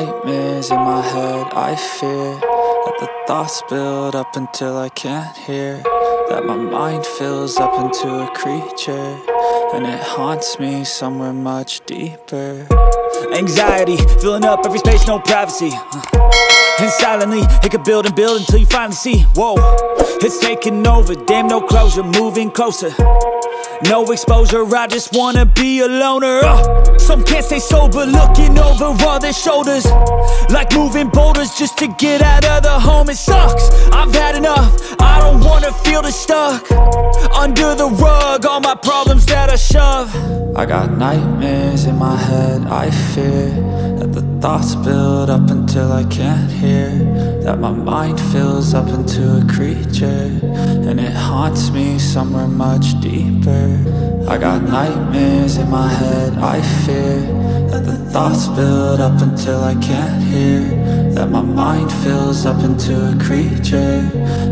nightmares in my head, I fear that the thoughts build up until I can't hear, that my mind fills up into a creature, and it haunts me somewhere much deeper. Anxiety, filling up every space, no privacy. And silently, it could build and build until you finally see, whoa, it's taking over, damn, no closure, moving closer. No exposure, I just wanna be a loner. Some can't stay sober, looking over all their shoulders, like moving boulders just to get out of the home. It sucks, I've had enough, I don't wanna feel the stuck under the rug, all my problems that I shove. I got nightmares in my head, I fear that the thoughts build up until I can't hear, that my mind fills up into a creature, and it haunts me somewhere much deeper. I got nightmares in my head, I fear that the thoughts build up until I can't hear, that my mind fills up into a creature,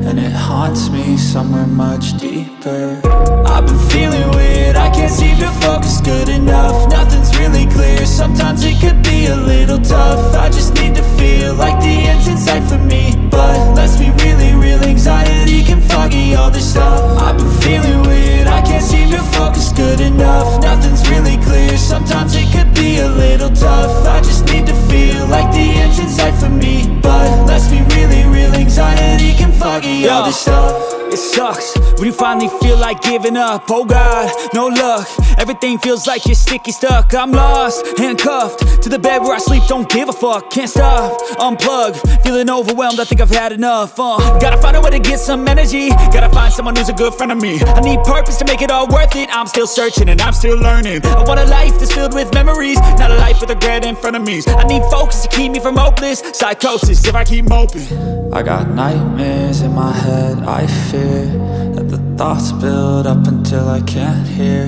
and it haunts me somewhere much deeper. I've been feeling weird, I can't seem to focus good enough, nothing's really clear, sometimes it could be a little tough. I just need to feel like the end's in sight for me, but let's be really real, anxiety can foggy all this stuff. I've been feeling weird, I can't seem to focus good enough, nothing's really clear, sometimes it could be a little tough. I just need to feel like the end's in sight for me, but let's be really real, anxiety can foggy all this stuff. It sucks when you finally feel like giving up. Oh God, no luck, everything feels like you're sticky stuck. I'm lost, handcuffed to the bed where I sleep, don't give a fuck. Can't stop, unplug, feeling overwhelmed, I think I've had enough. Gotta find a way to get some energy, gotta find someone who's a good friend of me. I need purpose to make it all worth it, I'm still searching and I'm still learning. I want a life that's filled with memories, not a life with regret and frenemies. I need focus to keep me from hopeless psychosis if I keep moping. I got nightmares in my head, I fear that the thoughts build up until I can't hear,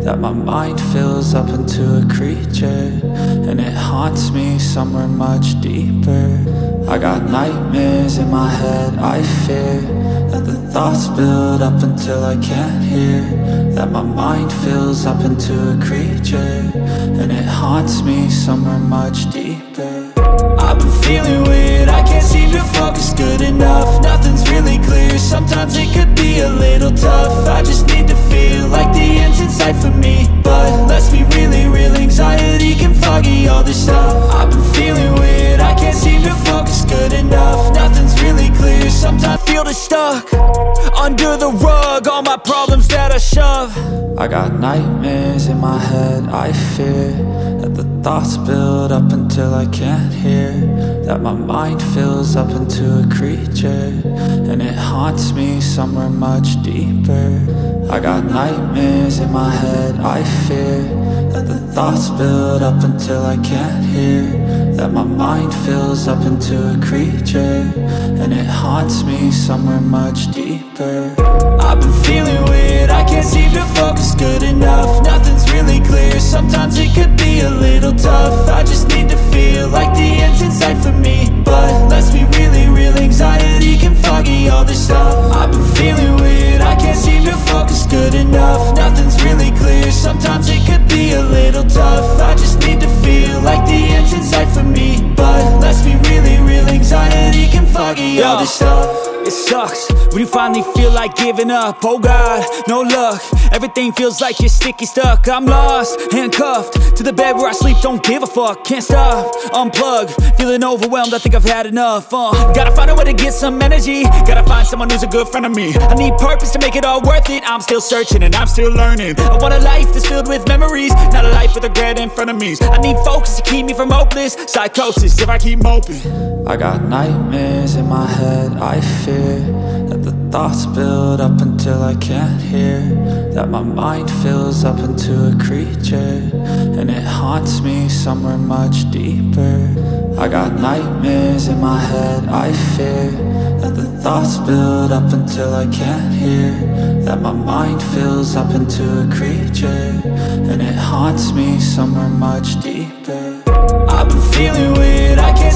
that my mind fills up into a creature, and it haunts me somewhere much deeper. I got nightmares in my head, I fear that the thoughts build up until I can't hear, that my mind fills up into a creature, and it haunts me somewhere much deeper. I've been feeling weird, I can't seem to focus good enough, nothing's really clear, sometimes it could be a little tough. I just need to feel like the end's in sight for me, but let's be really real, anxiety can foggy all this stuff. I've been feeling weird, I can't seem to focus good enough, nothing's really clear, sometimes I feel the stuck under the rug, all my problems that I shove. I got nightmares in my head, I fear that the thoughts build up until I can't hear, that my mind fills up into a creature, and it haunts me somewhere much deeper. I got nightmares in my head, I fear that the thoughts build up until I can't hear, that my mind fills up into a creature, and it haunts me somewhere much deeper. I've been feeling weird, I can't seem to focus good enough, nothing's really clear, sometimes it could be a little tough. I just need to feel like the end's in sight for me, but let's be really real, anxiety can foggy all this stuff. I've been feeling weird, I can't seem to focus good enough, nothing's really clear, sometimes it could be a little tough. I just need to feel like the end's in sight for me, but let's be really real, anxiety can foggy all this stuff. It sucks when you finally feel like giving up. Oh God, no luck, everything feels like you're sticky stuck. I'm lost, handcuffed to the bed where I sleep, don't give a fuck. Can't stop, unplug, feeling overwhelmed, I think I've had enough. Gotta find a way to get some energy, gotta find someone who's a good friend of me. I need purpose to make it all worth it, I'm still searching and I'm still learning. I want a life that's filled with memories, not a life with regret and frenemies. I need focus to keep me from hopeless psychosis if I keep moping. I got nightmares in my head, I fear that the thoughts build up until I can't hear, that my mind fills up into a creature, and it haunts me somewhere much deeper. I got nightmares in my head, I fear that the thoughts build up until I can't hear, that my mind fills up into a creature, and it haunts me somewhere much deeper. I've been feeling weird, I can't